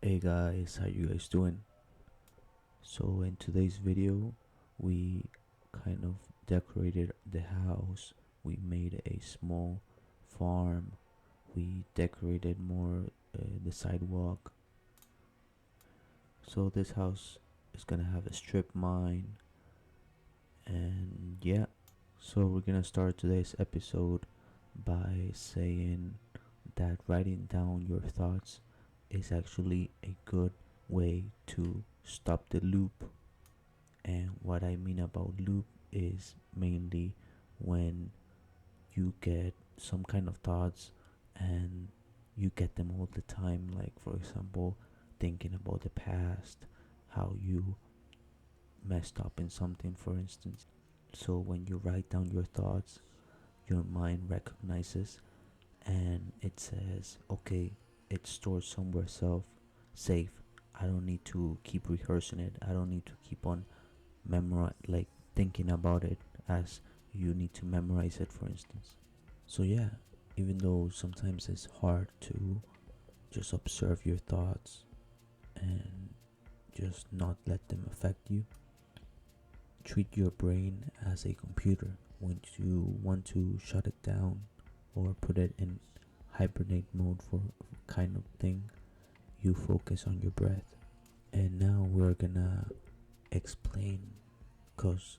Hey guys, how you guys doing? So in today's video, we kind of decorated the house. We made a small farm. We decorated more the sidewalk. So this house is gonna have a strip mine, and yeah. So we're gonna start today's episode by saying that writing down your thoughts is actually a good way to stop the loop. And what I mean about loop is mainly when you get some kind of thoughts and you get them all the time, like for example thinking about the past, how you messed up in something, for instance. So when you write down your thoughts, your mind recognizes and it says, okay, it's stored somewhere safe. I don't need to keep rehearsing it. I don't need to keep on like thinking about it as you need to memorize it, for instance. So yeah, even though sometimes it's hard to just observe your thoughts and just not let them affect you, treat your brain as a computer. When you want to shut it down or put it in hibernate mode for kind of thing, you focus on your breath. And now we're gonna explain, because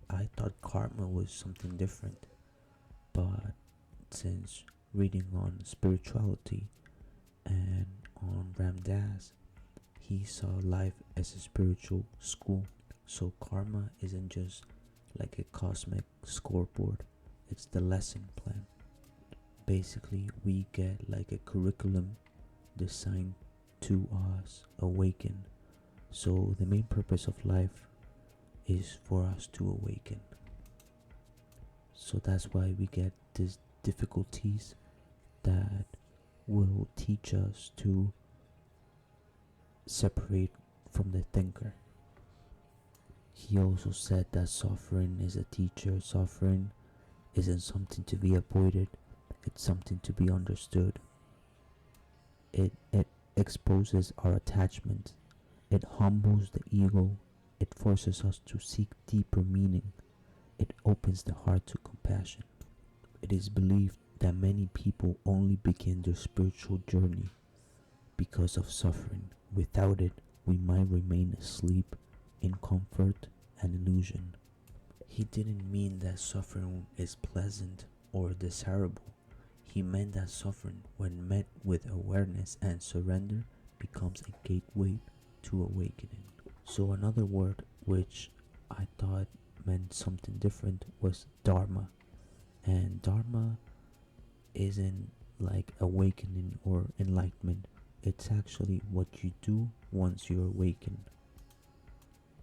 I thought karma was something different, but since reading on spirituality and on Ram Dass, he saw life as a spiritual school. So karma isn't just like a cosmic scoreboard, it's the lesson plan. Basically, we get like a curriculum designed to us awaken. So the main purpose of life is for us to awaken. So that's why we get these difficulties that will teach us to separate from the thinker. He also said that suffering is a teacher. Suffering isn't something to be avoided, it's something to be understood. It exposes our attachment, it humbles the ego, it forces us to seek deeper meaning, it opens the heart to compassion. It is believed that many people only begin their spiritual journey because of suffering. Without it, we might remain asleep in comfort and illusion. He didn't mean that suffering is pleasant or desirable. He meant that suffering, when met with awareness and surrender, becomes a gateway to awakening. So another word which I thought meant something different was dharma. And dharma isn't like awakening or enlightenment, it's actually what you do once you're awakened.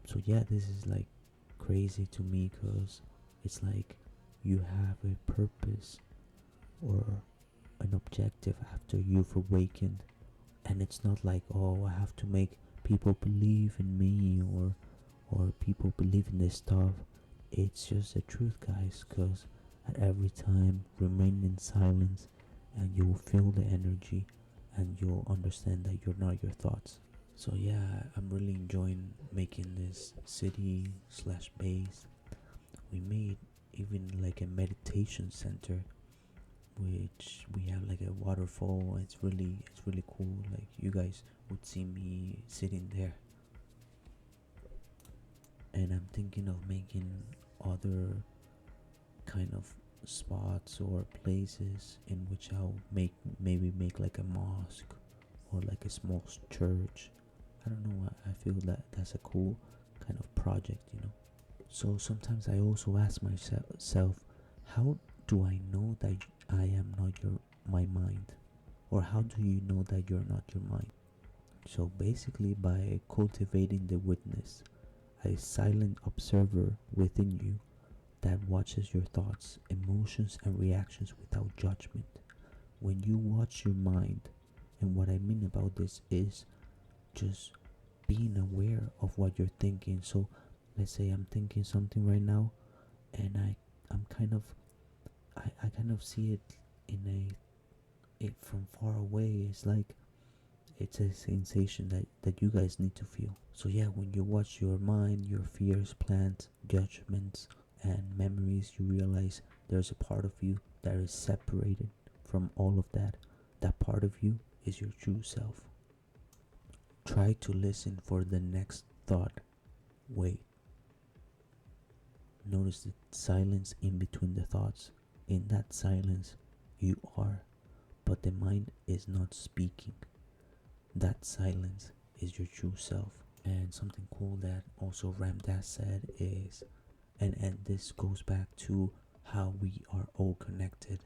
So yeah, this is like crazy to me, because it's like you have a purpose or an objective after you've awakened, and it's not like, oh, I have to make people believe in me or people believe in this stuff. It's just the truth, guys, because at every time remain in silence and you will feel the energy and you'll understand that you're not your thoughts. So yeah, I'm really enjoying making this city slash base. We made even like a meditation center, which we have like a waterfall. It's really cool. Like you guys would see me sitting there. And I'm thinking of making other kind of spots or places in which I'll maybe make like a mosque or like a small church. I don't know, I feel that that's a cool kind of project. So sometimes I also ask myself, how do I know that I am not my mind? Or how do you know that you're not your mind? So basically, by cultivating the witness, a silent observer within you that watches your thoughts, emotions, and reactions without judgment. When you watch your mind, and what I mean about this is just being aware of what you're thinking. So let's say I'm thinking something right now, and I'm kind of I kind of see it in it from far away. It's like it's a sensation that you guys need to feel. So yeah, when you watch your mind, your fears, plans, judgments, and memories, you realize there's a part of you that is separated from all of that. That part of you is your true self. Try to listen for the next thought. Wait. Notice the silence in between the thoughts. In that silence, you are, but the mind is not speaking. That silence is your true self. And something cool that also Ram Dass said is, and this goes back to how we are all connected,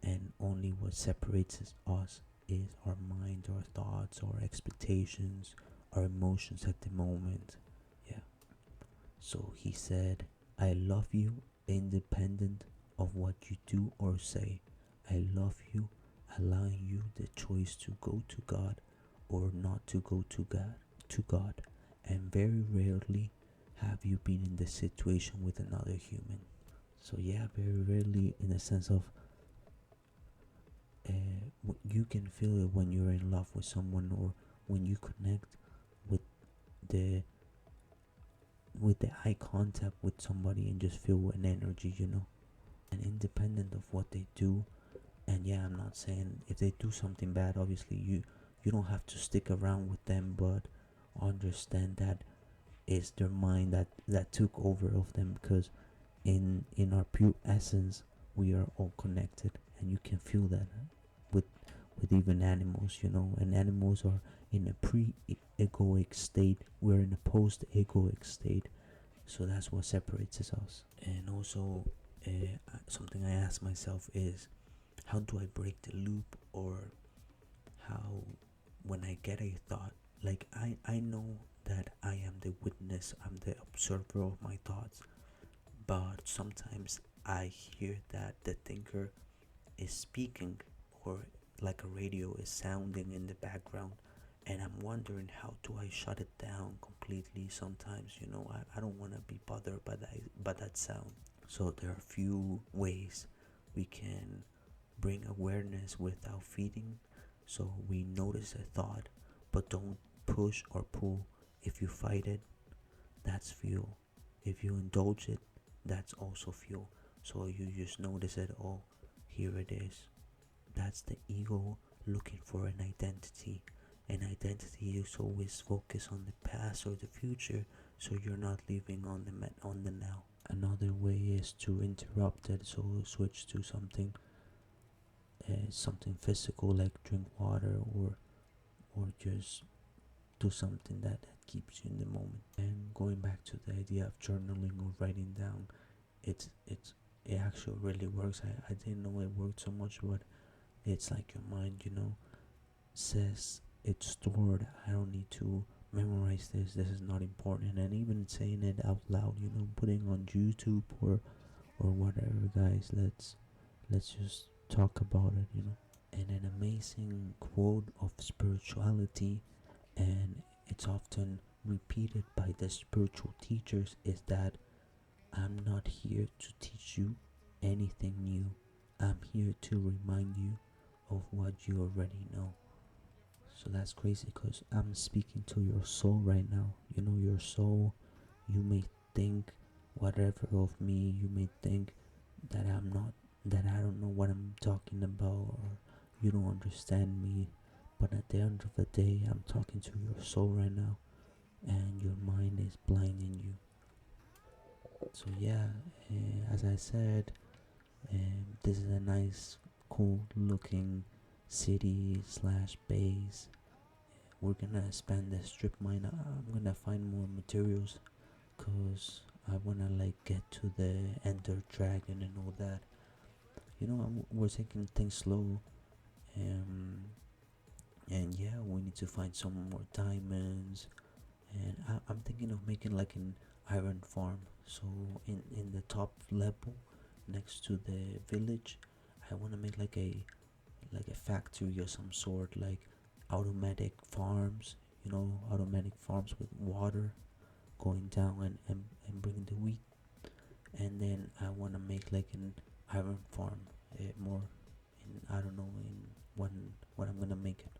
and only what separates us is our mind, our thoughts, our expectations, our emotions at the moment. Yeah. So he said, I love you independent of what you do or say. I love you, allowing you the choice to go to God or not to go to God. And very rarely have you been in this situation with another human. So yeah, very rarely, in the sense of you can feel it when you're in love with someone, or when you connect with the eye contact with somebody and just feel an energy, and independent of what they do. And yeah, I'm not saying if they do something bad, obviously you don't have to stick around with them, but understand that it's their mind that took over of them, because in our pure essence we are all connected, and you can feel that with even animals, and animals are in a pre-egoic state, we're in a post-egoic state. So that's what separates us. And also, something I ask myself is, how do I break the loop? Or how, when I get a thought, like I know that I am the witness, I'm the observer of my thoughts, but sometimes I hear that the thinker is speaking, or like a radio is sounding in the background, and I'm wondering, how do I shut it down completely? Sometimes, I don't want to be bothered by that sound. So there are few ways we can bring awareness without feeding. So we notice a thought, but don't push or pull. If you fight it, that's fuel. If you indulge it, that's also fuel. So you just notice it. Oh, here it is. That's the ego looking for an identity. An identity is always focused on the past or the future, so you're not living on the now. Another way is to interrupt it, so switch to something physical, like drink water, or just do something that keeps you in the moment. And going back to the idea of journaling or writing down, it actually really works. I didn't know it worked so much, but it's like your mind, says it's stored. I don't need to memorize this. This is not important. And even saying it out loud, putting on YouTube or whatever, guys. Let's just talk about it. And an amazing quote of spirituality, and it's often repeated by the spiritual teachers, is that I'm not here to teach you anything new. I'm here to remind you of what you already know. So that's crazy, because I'm speaking to your soul right now. Your soul, you may think whatever of me, you may think that that I don't know what I'm talking about, or you don't understand me. But at the end of the day, I'm talking to your soul right now, and your mind is blinding you. So yeah, as I said, this is a nice, cool looking city slash base. We're gonna expand the strip mine. I'm gonna find more materials, cause I wanna like get to the Ender Dragon and all that. We're taking things slow, um, and yeah, we need to find some more diamonds. And I'm thinking of making like an iron farm. So in the top level, next to the village, I wanna make like a factory or some sort, like automatic farms. Automatic farms with water going down and bringing the wheat. And then I want to make like an iron farm, more in, I don't know, in when I'm gonna make it.